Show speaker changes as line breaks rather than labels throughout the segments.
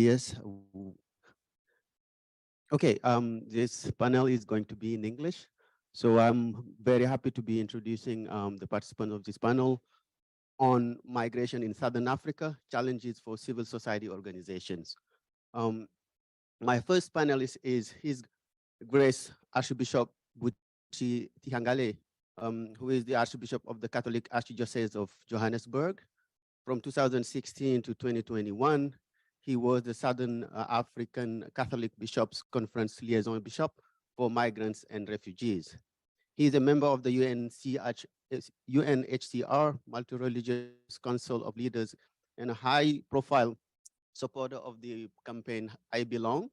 Yes. Okay, this panel is going to be in English. So I'm very happy to be introducing the participants of this panel on migration in Southern Africa, challenges for civil society organizations. Um, my first panelist is His Grace Archbishop Buti Tihagale, who is the Archbishop of the Catholic Archdiocese of Johannesburg. From 2016 to 2021, he was the Southern African Catholic Bishops' Conference Liaison Bishop for Migrants and Refugees. He is a member of the UNHCR, Multi-Religious Council of Leaders, and a high-profile supporter of the campaign I Belong.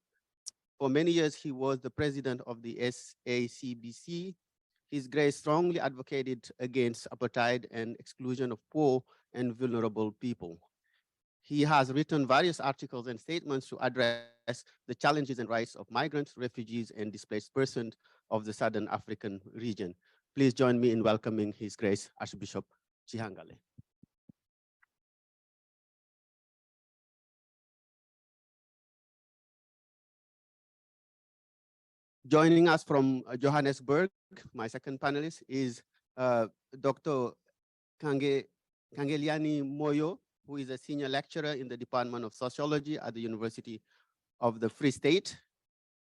For many years, he was the president of the SACBC. His Grace strongly advocated against apartheid and exclusion of poor and vulnerable people. He has written various articles and statements to address the challenges and rights of migrants, refugees, and displaced persons of the Southern African region. Please join me in welcoming His Grace Archbishop Tihagale. Joining us from Johannesburg, my second panelist is Dr. Khangelani Moyo, who is a senior lecturer in the Department of Sociology at the University of the Free State,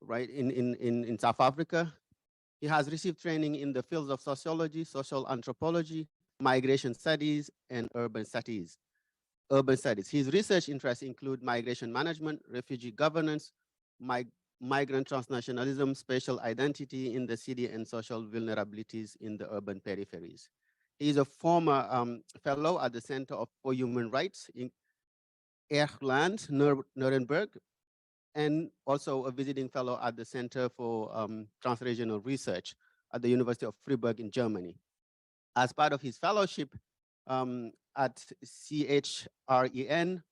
right, in South Africa. He has received training in the fields of sociology, social anthropology, migration studies, and urban studies. His research interests include migration management, refugee governance, migrant transnationalism, spatial identity in the city, and social vulnerabilities in the urban peripheries. He is a former fellow at the Center for Human Rights in Erland, Nuremberg, and also a visiting fellow at the Center for Transregional Research at the University of Freiburg in Germany. As part of his fellowship at CHREN,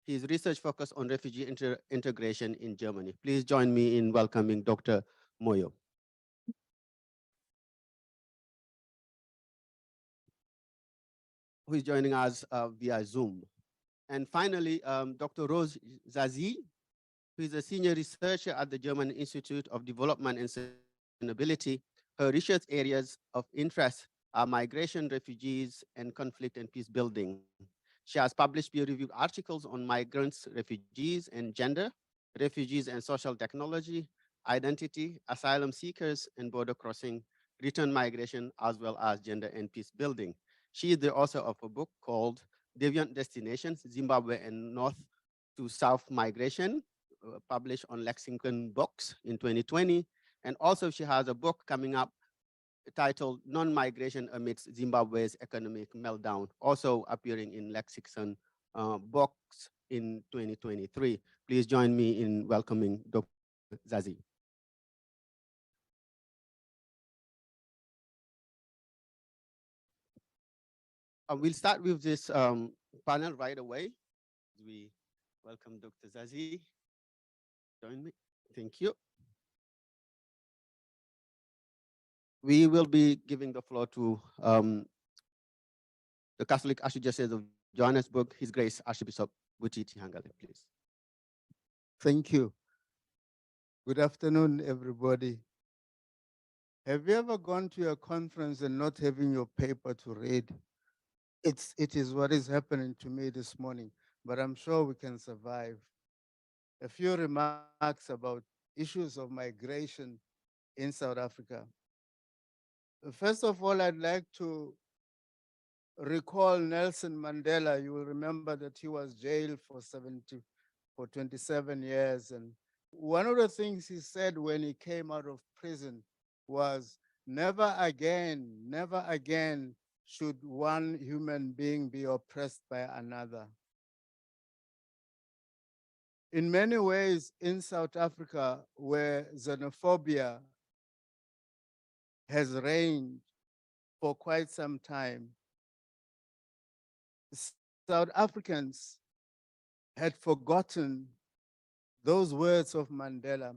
his research focused on refugee integration in Germany. Please join me in welcoming Dr. Moyo. Who is joining us via Zoom. And finally, Dr. Rose Zazi, who is a senior researcher at the German Institute of Development and Sustainability. Her research areas of interest are migration, refugees, and conflict and peace building. She has published peer-reviewed articles on migrants, refugees, and gender, refugees and social technology, identity, asylum seekers, and border crossing, return migration, as well as gender and peace building. She is the author of a book called Deviant Destinations, Zimbabwe and North to South Migration, published on Lexington Books in 2020. And also she has a book coming up titled Non-Migration Amidst Zimbabwe's Economic Meltdown, also appearing in Lexington Books in 2023. Please join me in welcoming Dr. Zazi. We'll start with this panel right away. We welcome Dr. Zazi. Join me. Thank you. We will be giving the floor to the Catholic Archdiocese of Johannesburg, His Grace Archbishop Buti Tihagale, please.
Thank you. Good afternoon, everybody. Have you ever gone to a conference and not having your paper to read? It is what is happening to me this morning, but I'm sure we can survive. A few remarks about issues of migration in South Africa. First of all, I'd like to recall Nelson Mandela. You will remember that he was jailed for 27 years. And one of the things he said when he came out of prison was, never again should one human being be oppressed by another. In many ways, in South Africa, where xenophobia has reigned for quite some time, South Africans had forgotten those words of Mandela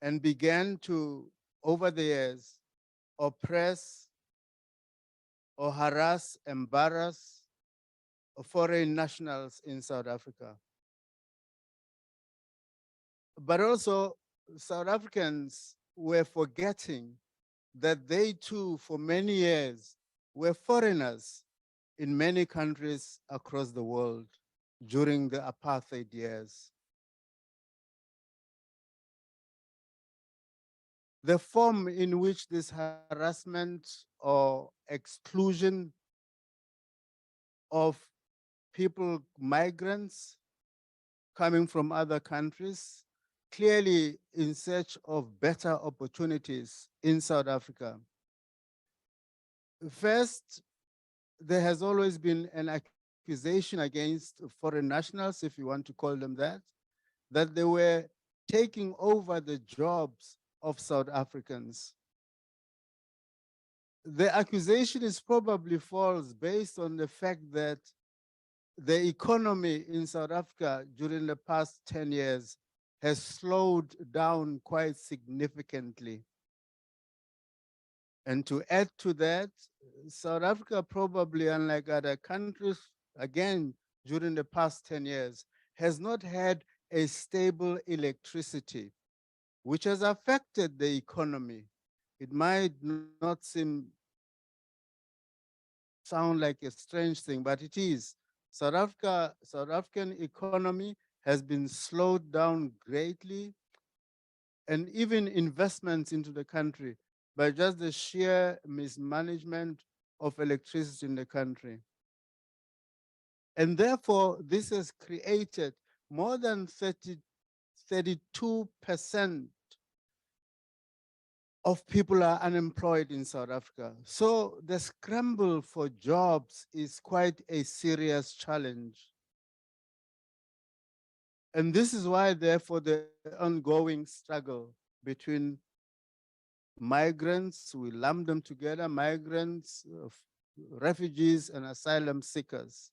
and began to, over the years, oppress or harass, embarrass foreign nationals in South Africa. But also, South Africans were forgetting that they too, for many years, were foreigners in many countries across the world during the apartheid years. The form in which this harassment or exclusion of people, migrants coming from other countries, clearly in search of better opportunities in South Africa. First, there has always been an accusation against foreign nationals, if you want to call them that they were taking over the jobs of South Africans. The accusation is probably false based on the fact that the economy in South Africa during the past 10 years has slowed down quite significantly. And to add to that, South Africa probably, unlike other countries, again, during the past 10 years, has not had a stable electricity, which has affected the economy. It might not sound like a strange thing, but it is. South African economy has been slowed down greatly, and even investments into the country by just the sheer mismanagement of electricity in the country. And therefore, this has created more than 32% of people are unemployed in South Africa. So the scramble for jobs is quite a serious challenge. And this is why, therefore, the ongoing struggle between migrants, we lump them together, migrants, refugees, and asylum seekers,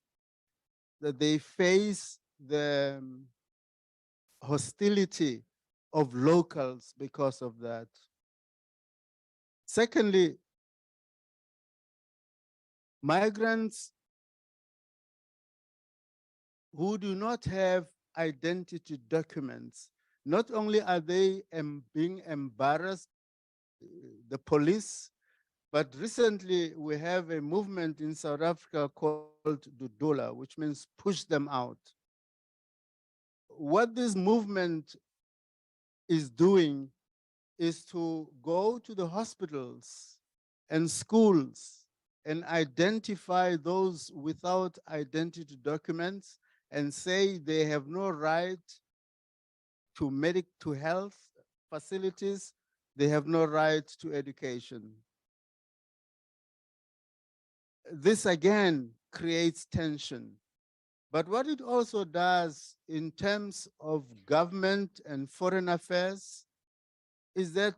that they face the hostility of locals because of that. Secondly, migrants who do not have identity documents, not only are they being embarrassed, the police, but recently we have a movement in South Africa called Dudula, which means push them out. What this movement is doing is to go to the hospitals and schools and identify those without identity documents and say they have no right to health facilities, they have no right to education. This again creates tension. But what it also does in terms of government and foreign affairs is that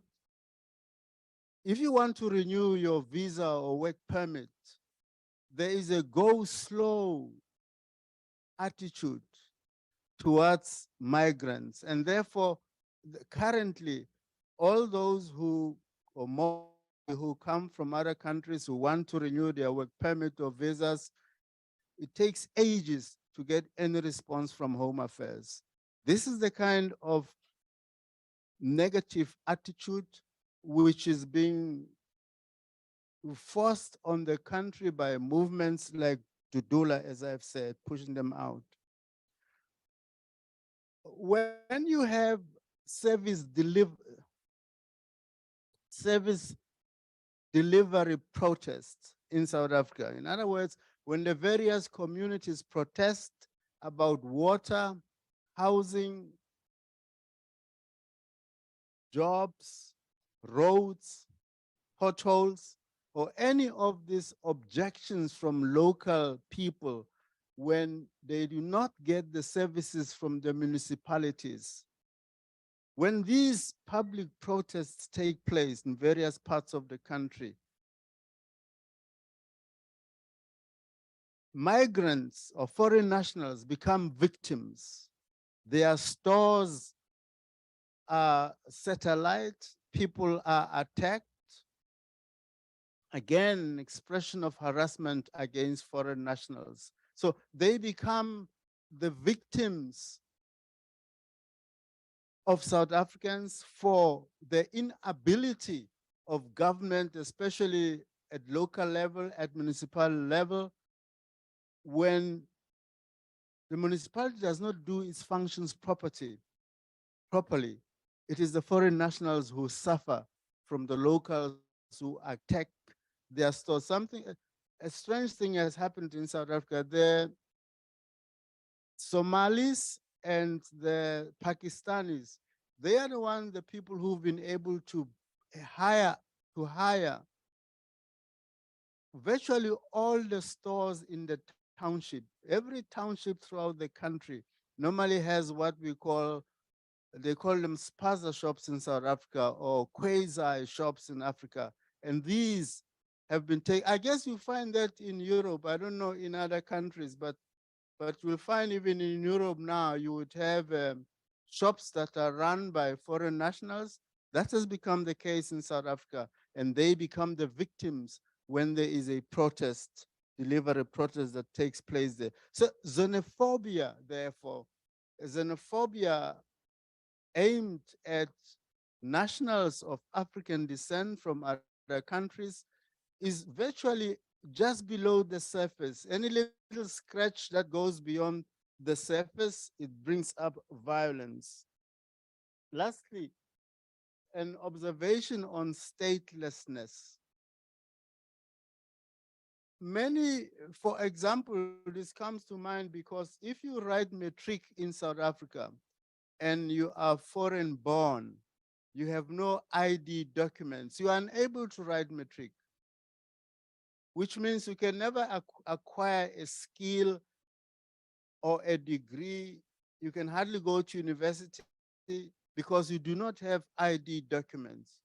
if you want to renew your visa or work permit, there is a go slow attitude towards migrants. And therefore, currently, all those who, or more who come from other countries who want to renew their work permit or visas, it takes ages to get any response from Home Affairs. This is the kind of negative attitude which is being forced on the country by movements like Dudula, as I've said, pushing them out. When you have service delivery protests in South Africa, in other words, when the various communities protest about water, housing, jobs, roads, potholes, or any of these objections from local people when they do not get the services from the municipalities. When these public protests take place in various parts of the country, migrants or foreign nationals become victims. Their stores are set alight, people are attacked. Again, expression of harassment against foreign nationals. So they become the victims of South Africans for the inability of government, especially at local level, at municipal level, when the municipality does not do its functions properly, it is the foreign nationals who suffer from the locals who attack their stores. A strange thing has happened in South Africa. The Somalis and the Pakistanis, they are the people who've been able to hire virtually all the stores in the township. Every township throughout the country normally has what they call them spaza shops in South Africa or quasi shops in Africa. And these have been taken. I guess you find that in Europe. I don't know in other countries, but you'll find even in Europe now, you would have shops that are run by foreign nationals. That has become the case in South Africa, and they become the victims when there is a protest, delivery protest that takes place there. So xenophobia, therefore, xenophobia aimed at nationals of African descent from other countries is virtually just below the surface. Any little scratch that goes beyond the surface, it brings up violence. Lastly, an observation on statelessness. For example, this comes to mind because if you write matric in South Africa and you are foreign born, you have no ID documents, you are unable to write matric, which means you can never acquire a skill or a degree. You can hardly go to university because you do not have ID documents.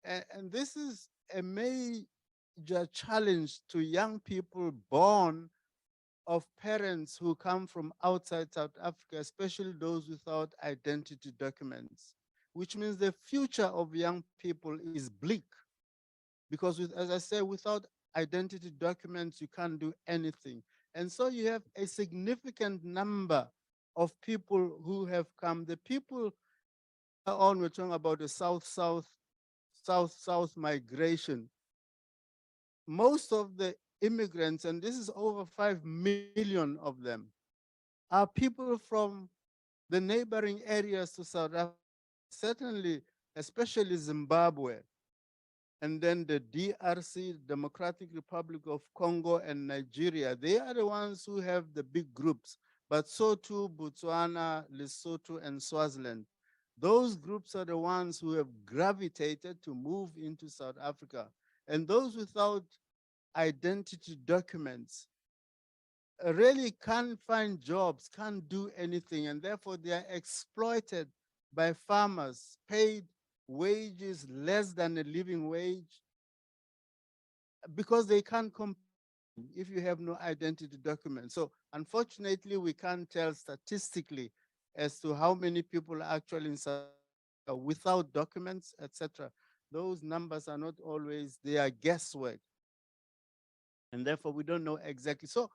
And this is a major challenge to young people born of parents who come from outside South Africa, especially those without identity documents, which means the future of young people is bleak because, as I say, without identity documents, you can't do anything. And so you have a significant number of people who have come. The people on, we're talking about the South migration. Most of the immigrants, and this is over 5 million of them, are people from the neighboring areas to South Africa, certainly, especially Zimbabwe, and then the DRC, Democratic Republic of Congo, and Nigeria. They are the ones who have the big groups, but so too Botswana, Lesotho, and Swaziland. Those groups are the ones who have gravitated to move into South Africa. And those without identity documents really can't find jobs, can't do anything, and therefore they are exploited by farmers, paid wages less than a living wage, because they can't compete if you have no identity document. So unfortunately, we can't tell statistically as to how many people are actually in South Africa without documents, etc. Those numbers are not always, they are guesswork. And therefore we don't know exactly. So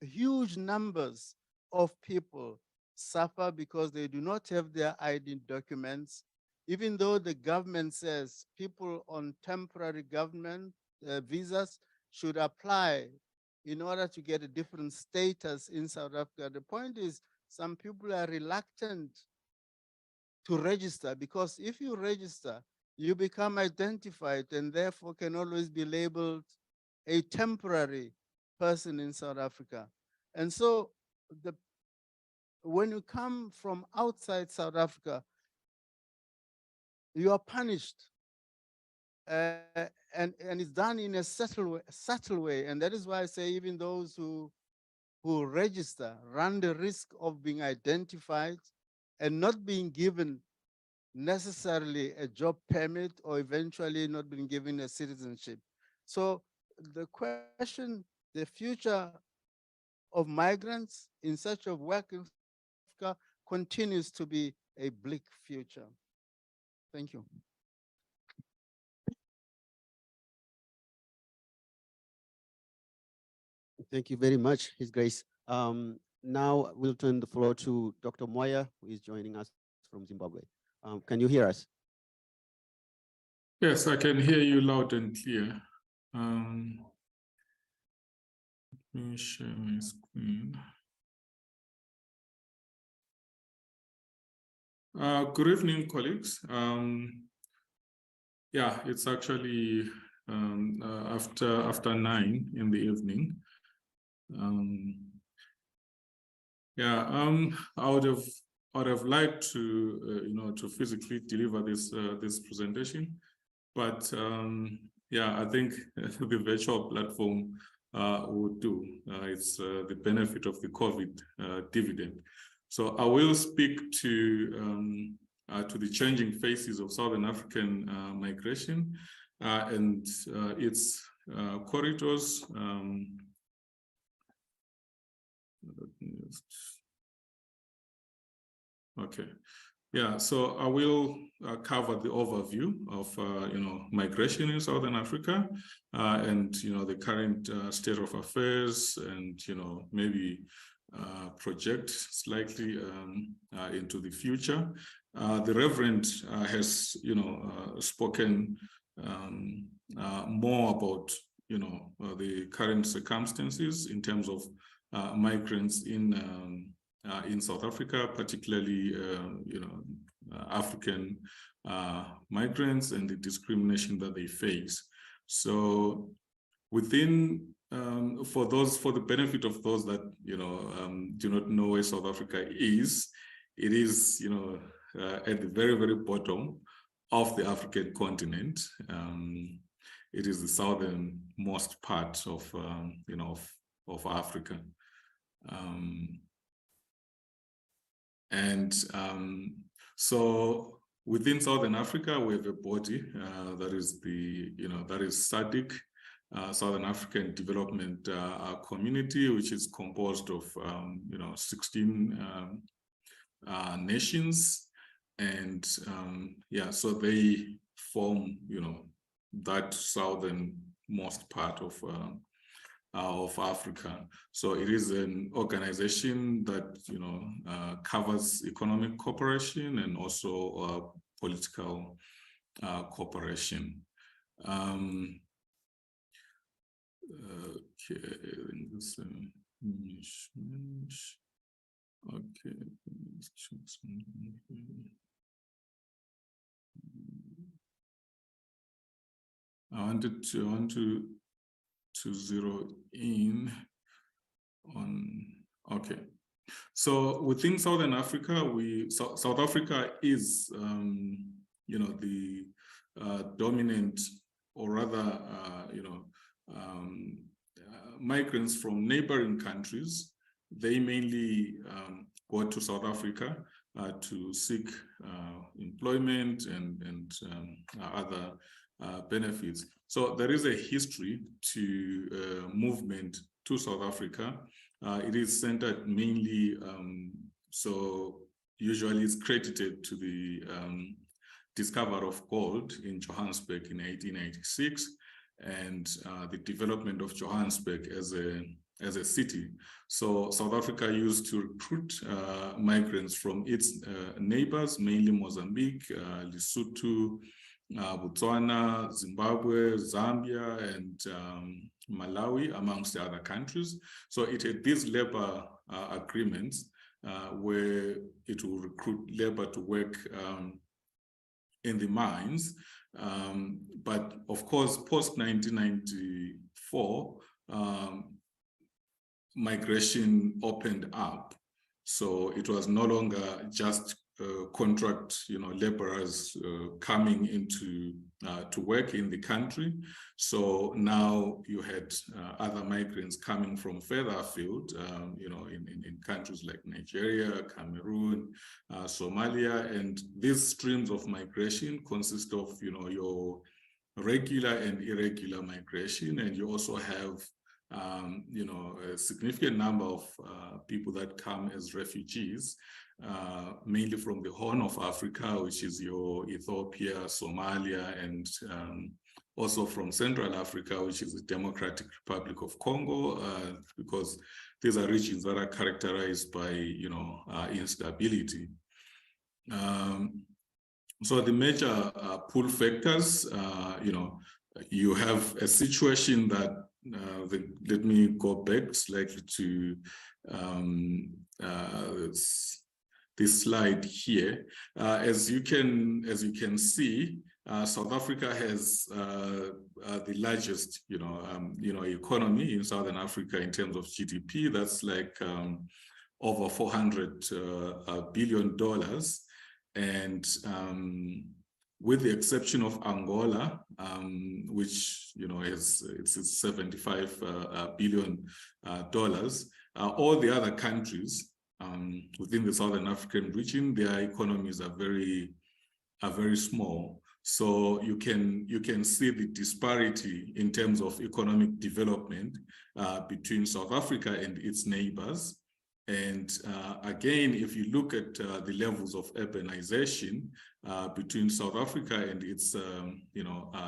huge numbers of people suffer because they do not have their ID documents, even though the government says people on temporary government visas should apply in order to get a different status in South Africa. The point is, some people are reluctant to register because if you register, you become identified and therefore can always be labeled a temporary person in South Africa. And so when you come from outside South Africa, you are punished. And it's done in a subtle way. And that is why I say even those who register run the risk of being identified and not being given necessarily a job permit or eventually not being given a citizenship. So the question, the future of migrants in search of work in South Africa continues to be a bleak future. Thank you.
Thank you very much, His Grace. Now we'll turn the floor to Dr. Moyo, who is joining us from from Zimbabwe. Can you hear us?
Yes, I can hear you loud and clear. Let me share my screen. Good evening, colleagues. Yeah, it's actually after 9 in the evening. I would have liked to to physically deliver this presentation, but yeah, I think the virtual platform would do. It's the benefit of the COVID dividend. So I will speak to the changing faces of Southern African migration and its corridors. Okay. Yeah, so I will cover the overview of migration in Southern Africa and the current state of affairs, and maybe project slightly into the future. The Reverend has spoken more about the current circumstances in terms of migrants in South Africa, particularly African migrants and the discrimination that they face. So within for the benefit of those that do not know where South Africa is, it is at the very, very bottom of the African continent. It is the southernmost part of Africa. So within Southern Africa, we have a body that is SADC, Southern African Development Community, which is composed of 16 nations, and so they form that southernmost part of Africa. So it is an organization that covers economic cooperation and also political cooperation. Okay, okay. I want to zero in on, okay. So within Southern Africa, South Africa is, the dominant, or rather, migrants from neighboring countries. They mainly go to South Africa to seek employment and other benefits. So there is a history to movement to South Africa. It is centered mainly, so usually it's credited to the discovery of gold in Johannesburg in 1886, and the development of Johannesburg as a city. So South Africa used to recruit migrants from its neighbors, mainly Mozambique, Lesotho, Botswana, Zimbabwe, Zambia, and Malawi, amongst the other countries. So it had these labor agreements where it will recruit labor to work in the mines. But of course, post-1994, migration opened up. So it was no longer just contract, laborers coming into to work in the country. So now you had other migrants coming from further afield, in countries like Nigeria, Cameroon, Somalia, and these streams of migration consist of, your regular and irregular migration, and you also have a significant number of people that come as refugees, mainly from the Horn of Africa, which is your Ethiopia, Somalia, and also from Central Africa, which is the Democratic Republic of Congo, because these are regions that are characterized by, instability. So the major pull factors, you have a situation that, let me go back slightly to this slide here. As you can see, South Africa has the largest, economy in Southern Africa in terms of GDP. That's like over $400 billion, and with the exception of Angola, which it's $75 billion, all the other countries within the Southern African region, their economies are very small. So you can see the disparity in terms of economic development between South Africa and its neighbors. And again, if you look at the levels of urbanization between South Africa and its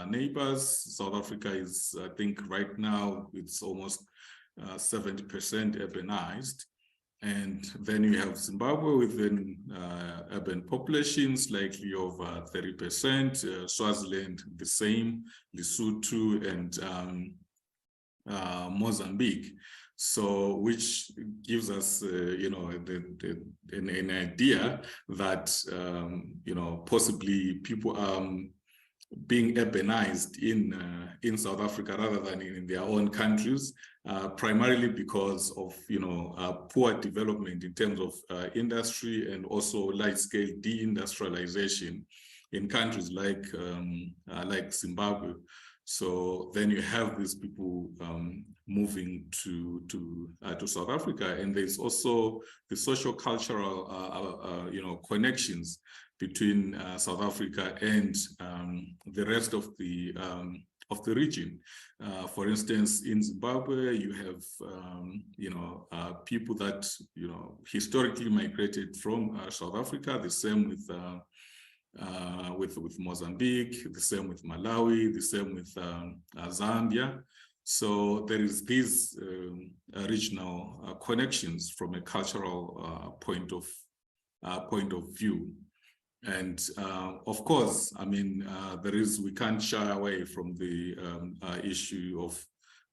neighbors, South Africa is, I think right now, it's almost 70% urbanized. And then you have Zimbabwe with an urban population slightly over 30%, Swaziland the same, Lesotho and Mozambique. So, which gives us, an idea that, possibly people are being urbanized in South Africa rather than in their own countries, primarily because of, poor development in terms of industry and also large-scale deindustrialization in countries like Zimbabwe. So then you have these people moving to South Africa, and there's also the social cultural connections between South Africa and the rest of the region. For instance, in Zimbabwe, you have people that historically migrated from South Africa. The same with Mozambique, the same with Malawi, the same with Zambia. So there is these regional connections from a cultural point of view. And of course, I mean, we can't shy away from the issue of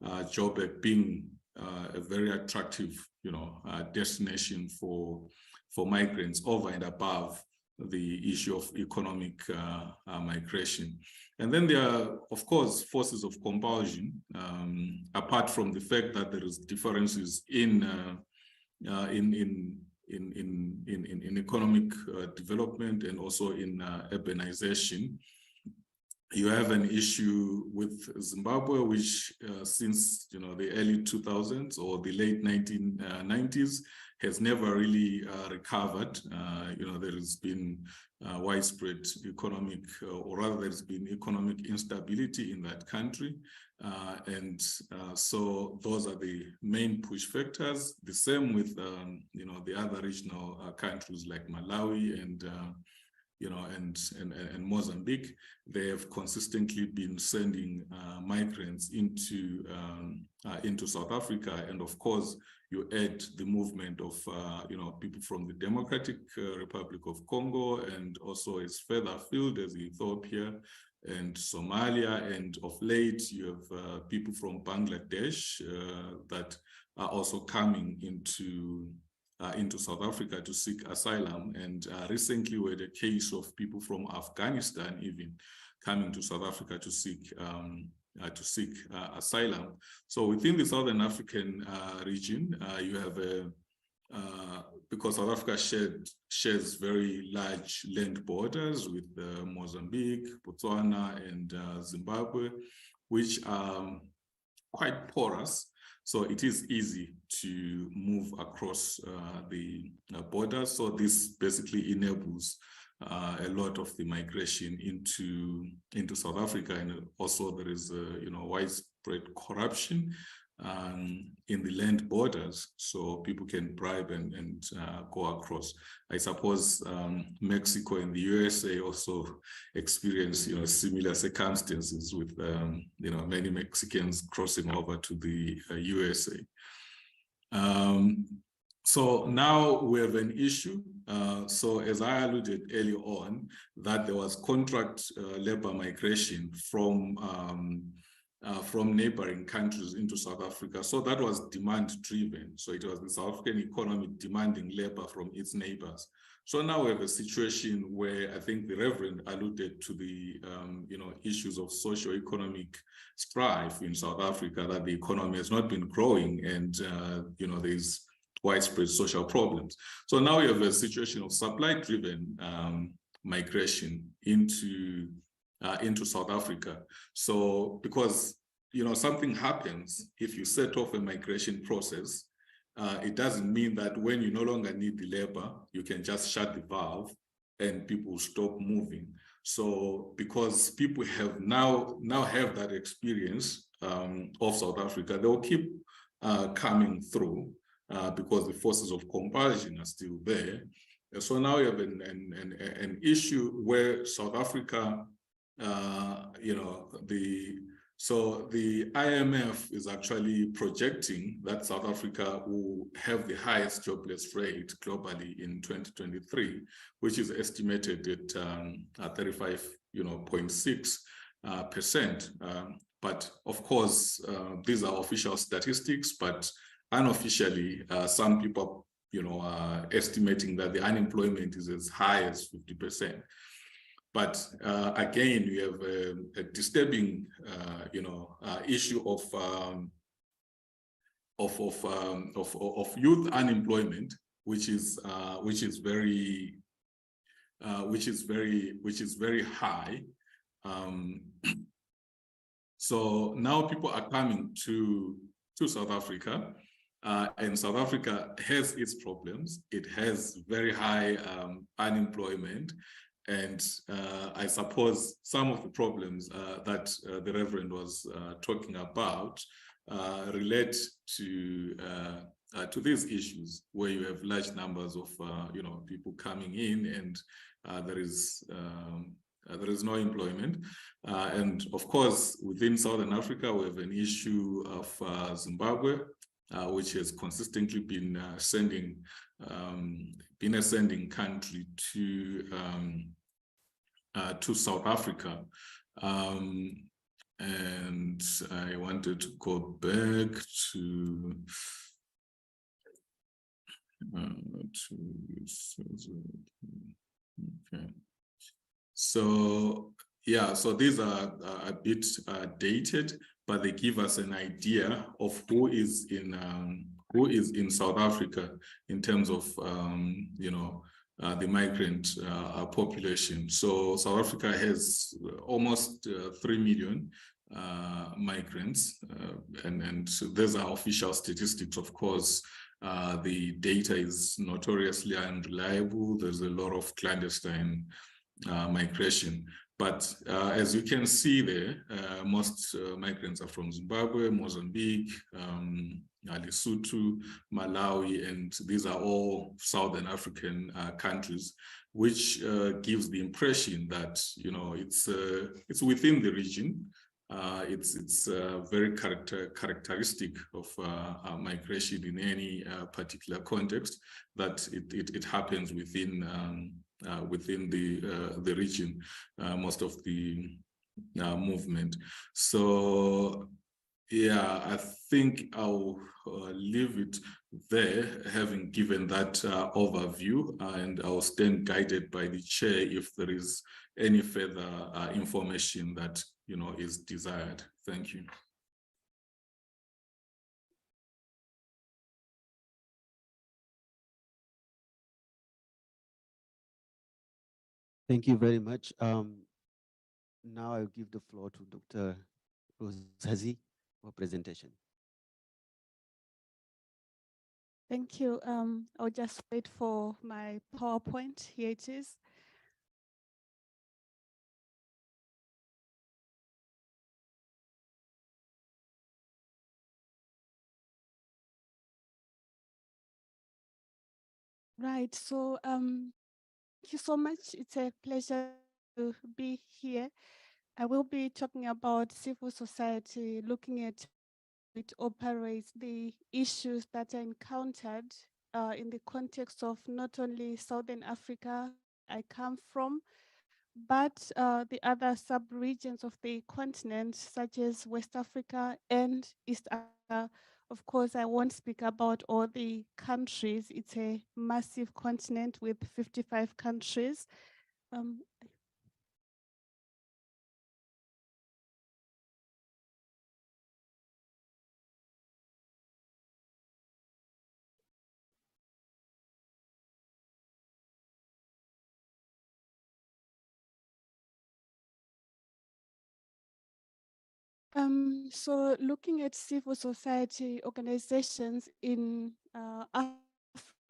Joburg being a very attractive, destination for migrants over and above the issue of economic migration. And then there are, of course, forces of compulsion, apart from the fact that there is differences in economic development and also in urbanization. You have an issue with Zimbabwe, which since the early 2000s or the late 1990s has never really recovered. There has been widespread economic, or rather there's been economic instability in that country. So those are the main push factors. The same with, the other regional countries like Malawi and Mozambique. They have consistently been sending migrants into South Africa, and of course, you add the movement of people from the Democratic Republic of Congo, and also as further afield as Ethiopia and Somalia, and of late you have people from Bangladesh that are also coming into South Africa to seek asylum. And recently we had a case of people from Afghanistan even coming to South Africa to seek asylum. So within the Southern African region, you have because South Africa shares very large land borders with Mozambique, Botswana, and Zimbabwe, which are quite porous. So it is easy to move across the borders. So this basically enables a lot of the migration into South Africa, and also there is widespread corruption in the land borders, so people can bribe and go across. I suppose Mexico and the USA also experience similar circumstances with many Mexicans crossing over to the USA. So now we have an issue. So as I alluded earlier on, that there was contract labor migration from neighboring countries into South Africa. So that was demand driven. So it was the South African economy demanding labor from its neighbors. So now we have a situation where I think the Reverend alluded to the issues of socio-economic strife in South Africa, that the economy has not been growing and there's widespread social problems. So now we have a situation of supply-driven migration into South Africa. So because something happens if you set off a migration process, it doesn't mean that when you no longer need the labor, you can just shut the valve and people stop moving. So because people have now have that experience of South Africa, they'll keep coming through because the forces of compulsion are still there. And so now we have an issue where South Africa, the IMF is actually projecting that South Africa will have the highest jobless rate globally in 2023, which is estimated at 35.6%. But of course, these are official statistics, but unofficially, some people are estimating that the unemployment is as high as 50%. But again, we have a disturbing, issue of youth unemployment, which is very high. So now people are coming to South Africa, and South Africa has its problems. It has very high unemployment. And I suppose some of the problems that the Reverend was talking about relate to these issues, where you have large numbers of people coming in, and there is no employment. And of course, within Southern Africa, we have an issue of Zimbabwe, which has consistently been a sending country to South Africa. And I wanted to go back to okay. So yeah, so these are a bit dated, but they give us an idea of who is in South Africa in terms of the migrant population. So South Africa has almost 3 million migrants, and so those are official statistics. Of course, the data is notoriously unreliable. There's a lot of clandestine migration. But as you can see there, most migrants are from Zimbabwe, Mozambique, Lesotho, Malawi, and these are all Southern African countries, which gives the impression that it's within the region. It's very characteristic of migration in any particular context, that it happens within the region, most of the movement. So yeah, I think I'll leave it there, having given that overview, and I'll stand guided by the chair if there is any further information that is desired. Thank you.
Thank you very much. Now I'll give the floor to Dr. Jaji for presentation.
Thank you. I'll just wait for my PowerPoint. Here it is. Right, so thank you so much. It's a pleasure to be here. I will be talking about civil society, looking at how it operates, the issues that are encountered in the context of not only Southern Africa I come from, but the other sub-regions of the continent, such as West Africa and East Africa. Of course, I won't speak about all the countries. It's a massive continent with 55 countries. Um, so looking at civil society organizations in Africa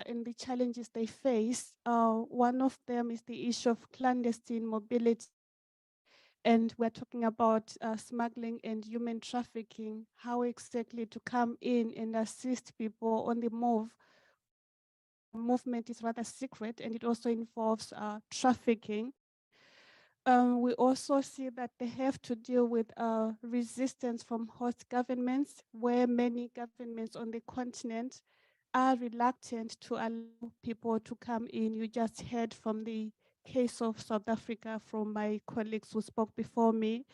and the challenges they face, one of them is the issue of clandestine mobility. And we're talking about smuggling and human trafficking, how exactly to come in and assist people on the move. Movement is rather secret, and it also involves trafficking. We also see that they have to deal with resistance from host governments, where many governments on the continent are reluctant to allow people to come in. You just heard from the case of South Africa from my colleagues who spoke before me.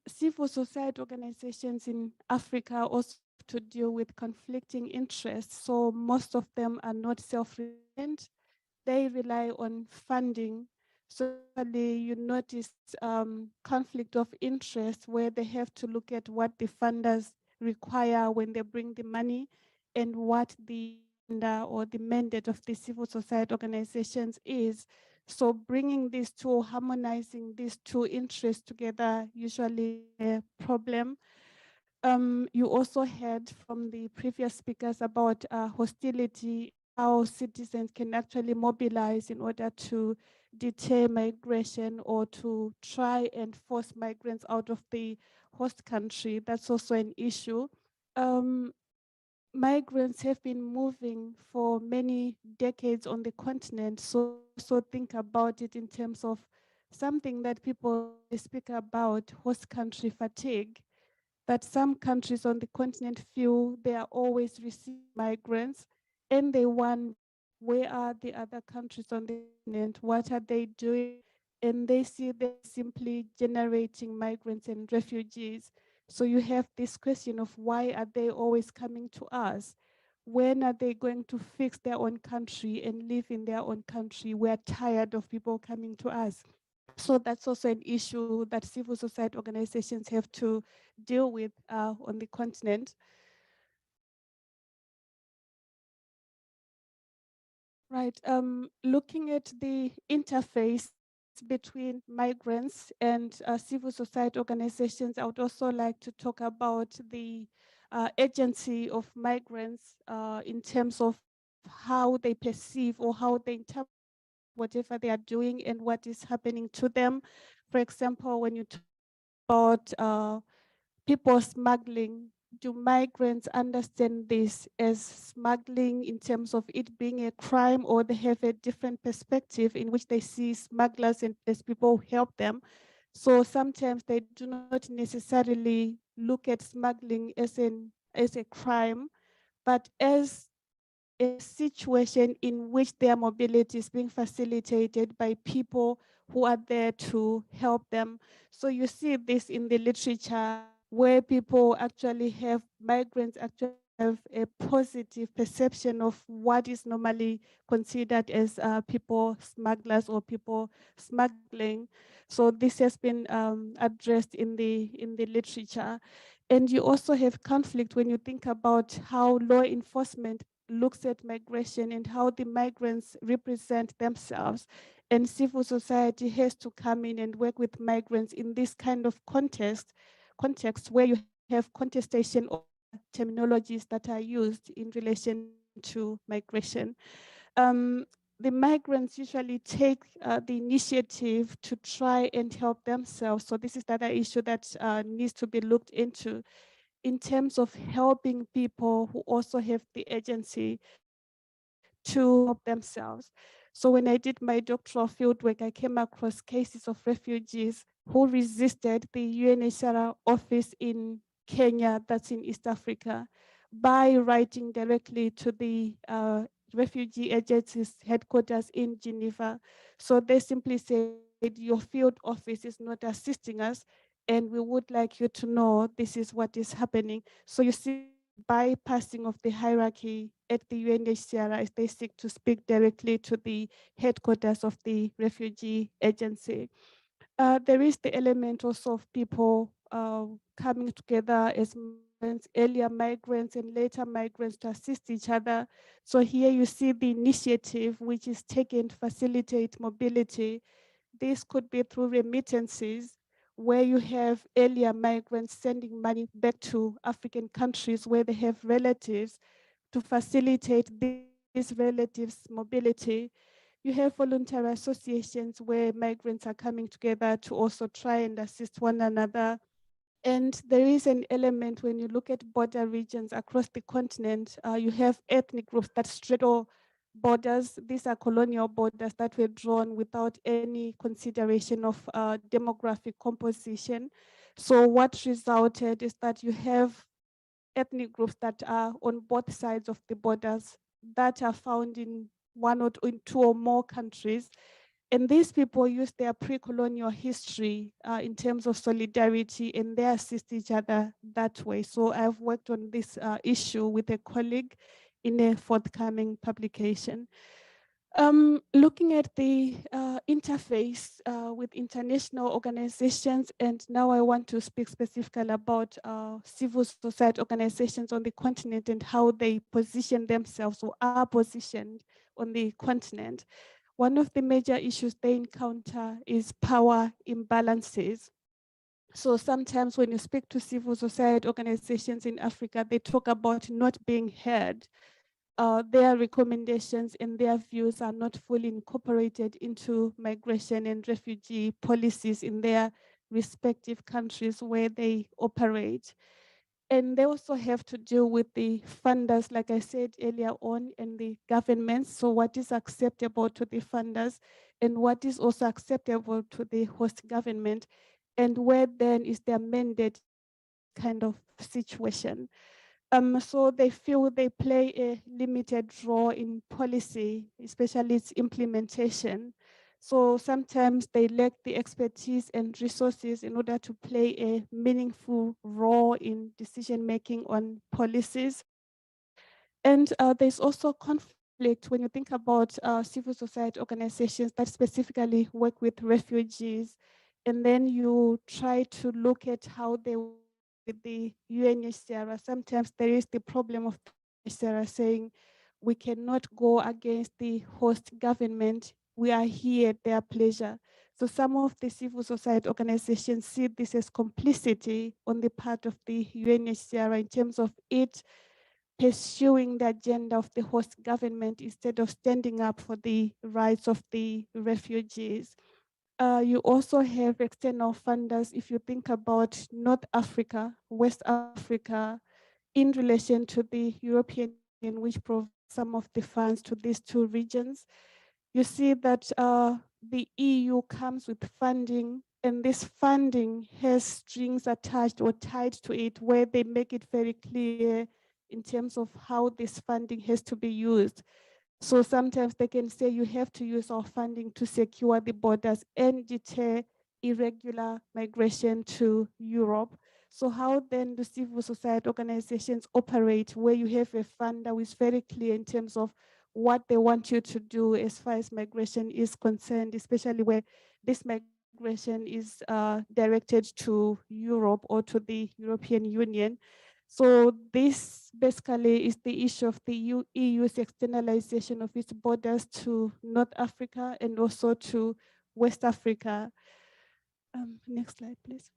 Civil society organizations in Africa also have to deal with conflicting interests. So most of them are not self-reliant. They rely on funding. So you notice conflict of interest where they have to look at what the funders require when they bring the money and what the or the mandate of the civil society organizations is. So bringing these two, harmonizing these two interests together, usually a problem. You also heard from the previous speakers about hostility, how citizens can actually mobilize in order to deter migration or to try and force migrants out of the host country. That's also an issue. Migrants have been moving for many decades on the continent. So think about it in terms of something that people speak about, host country fatigue, that some countries on the continent feel they are always receiving migrants, and they wonder, where are the other countries on the continent? What are they doing? And they see they're simply generating migrants and refugees. So you have this question of, why are they always coming to us? When are they going to fix their own country and live in their own country? We're tired of people coming to us. So that's also an issue that civil society organizations have to deal with on the continent. Right, looking at the interface between migrants and civil society organizations, I would also like to talk about the agency of migrants in terms of how they perceive or how they interpret whatever they are doing and what is happening to them. For example, when you talk about people smuggling, do migrants understand this as smuggling in terms of it being a crime, or they have a different perspective in which they see smugglers and as people who help them? So sometimes they do not necessarily look at smuggling as a crime, but as a situation in which their mobility is being facilitated by people who are there to help them. So you see this in the literature, where people actually have, migrants actually have a positive perception of what is normally considered as people smugglers or people smuggling. So this has been addressed in the literature. And you also have conflict when you think about how law enforcement looks at migration and how the migrants represent themselves. And civil society has to come in and work with migrants in this kind of context where you have contestation of terminologies that are used in relation to migration. The migrants usually take the initiative to try and help themselves. So this is the other issue that needs to be looked into in terms of helping people who also have the agency to help themselves. So when I did my doctoral fieldwork, I came across cases of refugees who resisted the UNHCR office in Kenya, that's in East Africa, by writing directly to the refugee agency's headquarters in Geneva. So they simply said, your field office is not assisting us, and we would like you to know this is what is happening. So you see, bypassing of the hierarchy at the UNHCR as they seek to speak directly to the headquarters of the refugee agency. There is the element also of people coming together as migrants, earlier migrants and later migrants to assist each other. So here you see the initiative which is taken to facilitate mobility. This could be through remittances, where you have earlier migrants sending money back to African countries where they have relatives to facilitate these relatives' mobility. You have voluntary associations where migrants are coming together to also try and assist one another. And there is an element when you look at border regions across the continent, you have ethnic groups that straddle borders. These are colonial borders that were drawn without any consideration of demographic composition. So what resulted is that you have ethnic groups that are on both sides of the borders that are found in one or in two or more countries. And these people use their pre-colonial history in terms of solidarity, and they assist each other that way. So I've worked on this issue with a colleague in a forthcoming publication. Looking at the interface with international organizations, and now I want to speak specifically about civil society organizations on the continent and how they position themselves or are positioned on the continent. One of the major issues they encounter is power imbalances. So sometimes when you speak to civil society organizations in Africa, they talk about not being heard. Their recommendations and their views are not fully incorporated into migration and refugee policies in their respective countries where they operate. And they also have to deal with the funders, like I said earlier on, and the governments. So what is acceptable to the funders and what is also acceptable to the host government, and where then is their mandate kind of situation. So they feel they play a limited role in policy, especially its implementation. So sometimes they lack the expertise and resources in order to play a meaningful role in decision-making on policies. And there's also conflict when you think about civil society organizations that specifically work with refugees, and then you try to look at how they work with the UNHCR. Sometimes there is the problem of UNHCR saying, we cannot go against the host government. We are here at their pleasure. So some of the civil society organizations see this as complicity on the part of the UNHCR in terms of it pursuing the agenda of the host government instead of standing up for the rights of the refugees. You also have external funders. If you think about North Africa, West Africa, in relation to the European Union, which provides some of the funds to these two regions, you see that the EU comes with funding, and this funding has strings attached or tied to it where they make it very clear in terms of how this funding has to be used. So sometimes they can say you have to use our funding to secure the borders and deter irregular migration to Europe. So how then do civil society organizations operate where you have a funder who is very clear in terms of what they want you to do as far as migration is concerned, especially where this migration is directed to Europe or to the European Union? So this basically is the issue of the EU's externalization of its borders to North Africa and also to West Africa. Next slide, please.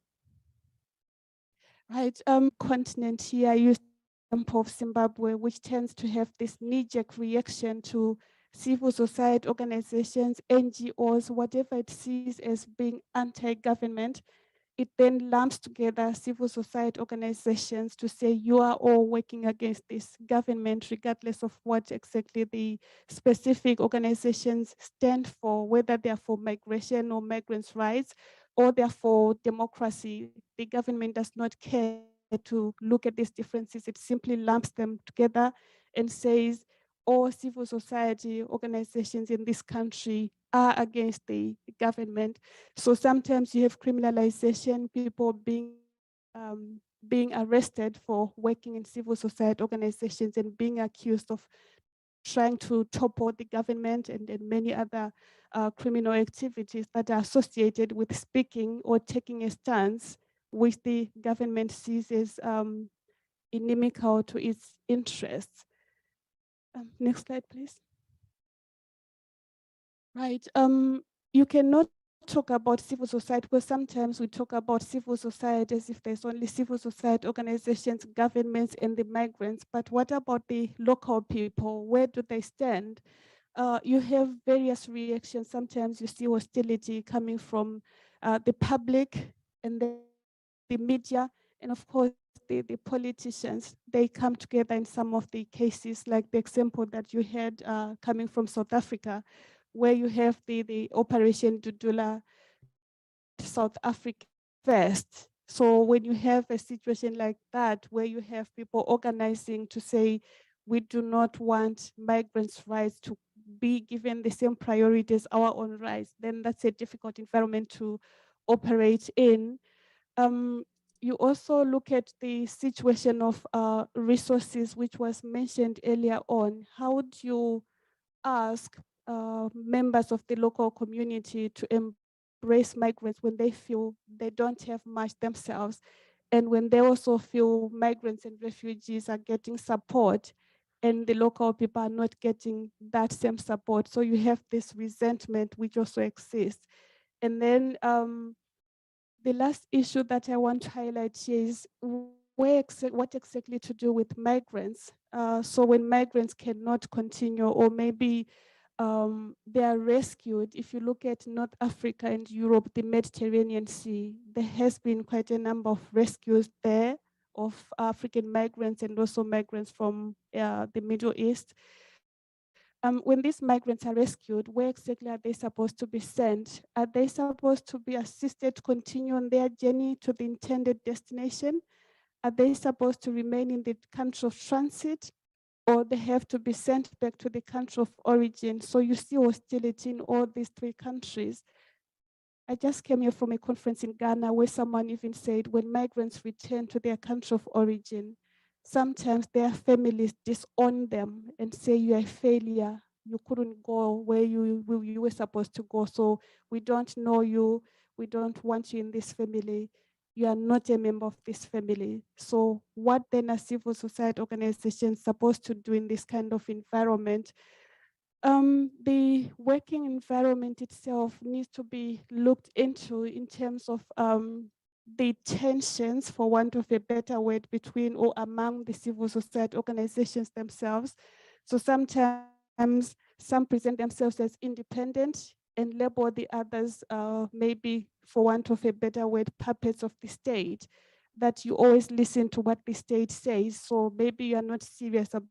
Right, continent here, I use the example of Zimbabwe, which tends to have this knee-jerk reaction to civil society organizations, NGOs, whatever it sees as being anti-government. It then lumps together civil society organizations to say you are all working against this government, regardless of what exactly the specific organizations stand for, whether they're for migration or migrants' rights, or they're for democracy. The government does not care to look at these differences. It simply lumps them together and says all civil society organizations in this country are against the government. So sometimes you have criminalization, people being arrested for working in civil society organizations and being accused of trying to topple the government and many other criminal activities that are associated with speaking or taking a stance which the government sees as inimical to its interests. Next slide, please. Right. You cannot talk about civil society because sometimes we talk about civil society as if there's only civil society organizations, governments, and the migrants. But what about the local people? Where do they stand? You have various reactions. Sometimes you see hostility coming from the public and the media, and of course the politicians. They come together in some of the cases, like the example that you had coming from South Africa, where you have the Operation Dudula South Africa first. So when you have a situation like that, where you have people organizing to say, we do not want migrants' rights to be given the same priority as our own rights, then that's a difficult environment to operate in. You also look at the situation of resources, which was mentioned earlier on. How do you ask members of the local community to embrace migrants when they feel they don't have much themselves, and when they also feel migrants and refugees are getting support and the local people are not getting that same support? So you have this resentment which also exists. And then the last issue that I want to highlight here is what exactly to do with migrants. So when migrants cannot continue, or maybe they are rescued. If you look at North Africa and Europe, the Mediterranean Sea, there has been quite a number of rescues there of African migrants and also migrants from the Middle East. When these migrants are rescued, where exactly are they supposed to be sent? Are they supposed to be assisted to continue on their journey to the intended destination? Are they supposed to remain in the country of transit, or they have to be sent back to the country of origin? So you see hostility in all these three countries. I just came here from a conference in Ghana where someone even said when migrants return to their country of origin, sometimes their families disown them and say, you're a failure. You couldn't go where you were supposed to go. So we don't know you. We don't want you in this family. You are not a member of this family. So what then are civil society organizations supposed to do in this kind of environment? The working environment itself needs to be looked into in terms of the tensions, for want of a better word, between or among the civil society organizations themselves. So sometimes some present themselves as independent and label the others maybe, for want of a better word, puppets of the state, that you always listen to what the state says. So maybe you are not serious about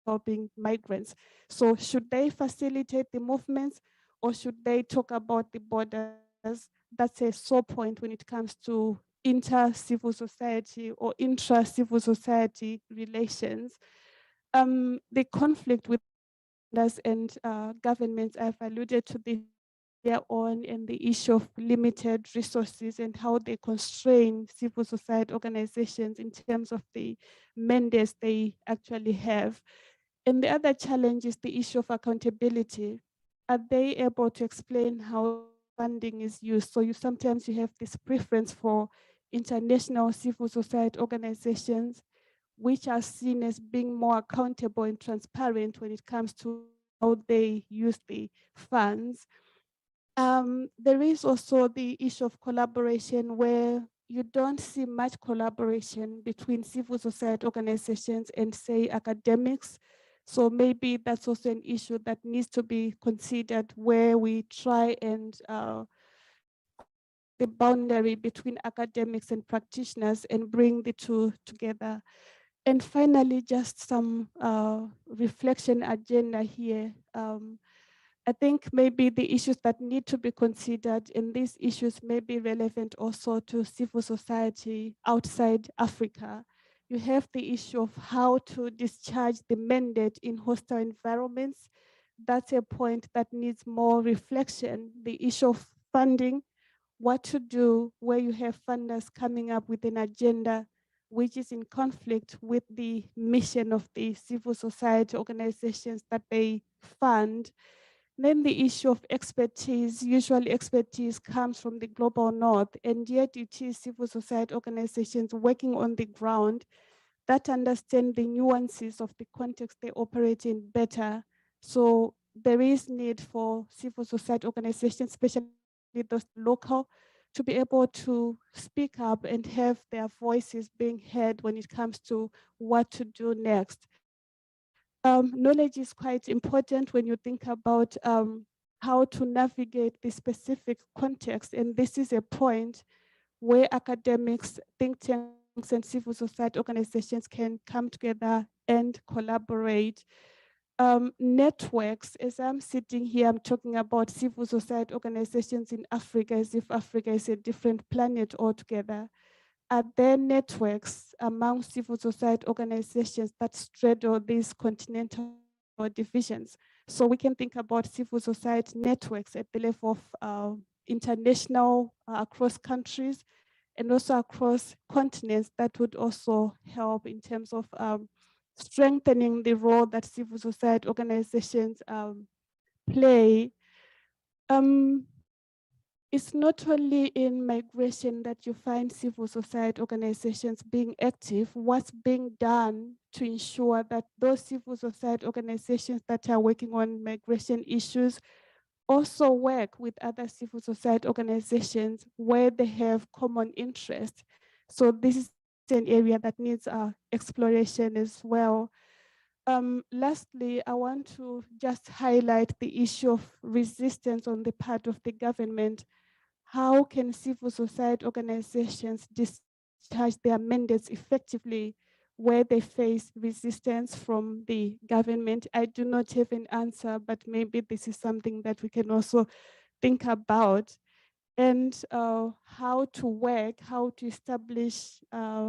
helping migrants. So should they facilitate the movements, or should they talk about the borders? That's a sore point when it comes to inter-civil society or intra-civil society relations. The conflict with us and governments, I've alluded to this on, and the issue of limited resources and how they constrain civil society organizations in terms of the mandates they actually have. And the other challenge is the issue of accountability. Are they able to explain how funding is used? So sometimes you have this preference for international civil society organizations, which are seen as being more accountable and transparent when it comes to how they use the funds. There is also the issue of collaboration, where you don't see much collaboration between civil society organizations and, say, academics. So maybe that's also an issue that needs to be considered, where we try and the boundary between academics and practitioners and bring the two together. And finally, just some reflection agenda here. I think maybe the issues that need to be considered, and these issues may be relevant also to civil society outside Africa. You have the issue of how to discharge the mandate in hostile environments. That's a point that needs more reflection. The issue of funding, what to do where you have funders coming up with an agenda which is in conflict with the mission of the civil society organizations that they fund. Then the issue of expertise, usually expertise comes from the global north, and yet it is civil society organizations working on the ground that understand the nuances of the context they operate in better. So there is need for civil society organizations, especially those local, to be able to speak up and have their voices being heard when it comes to what to do next. Knowledge is quite important when you think about how to navigate the specific context. And this is a point where academics, think tanks, and civil society organizations can come together and collaborate. Networks, as I'm sitting here, I'm talking about civil society organizations in Africa as if Africa is a different planet altogether. Are there networks among civil society organizations that straddle these continental divisions? So we can think about civil society networks at the level of international, across countries, and also across continents. That would also help in terms of strengthening the role that civil society organizations play. It's not only in migration that you find civil society organizations being active. What's being done to ensure that those civil society organizations that are working on migration issues also work with other civil society organizations where they have common interests? So this is an area that needs exploration as well. Lastly, I want to just highlight the issue of resistance on the part of the government. How can civil society organizations discharge their mandates effectively where they face resistance from the government? I do not have an answer, but maybe this is something that we can also think about. And how to work, how to establish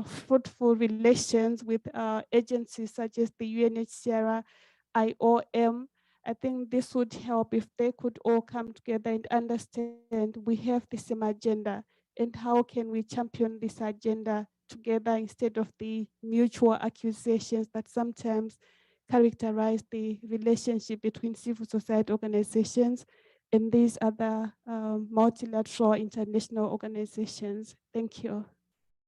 fruitful relations with agencies such as the UNHCR, IOM. I think this would help if they could all come together and understand we have the same agenda, and how can we champion this agenda together instead of the mutual accusations that sometimes characterize the relationship between civil society organizations and these other multilateral international organizations. Thank you.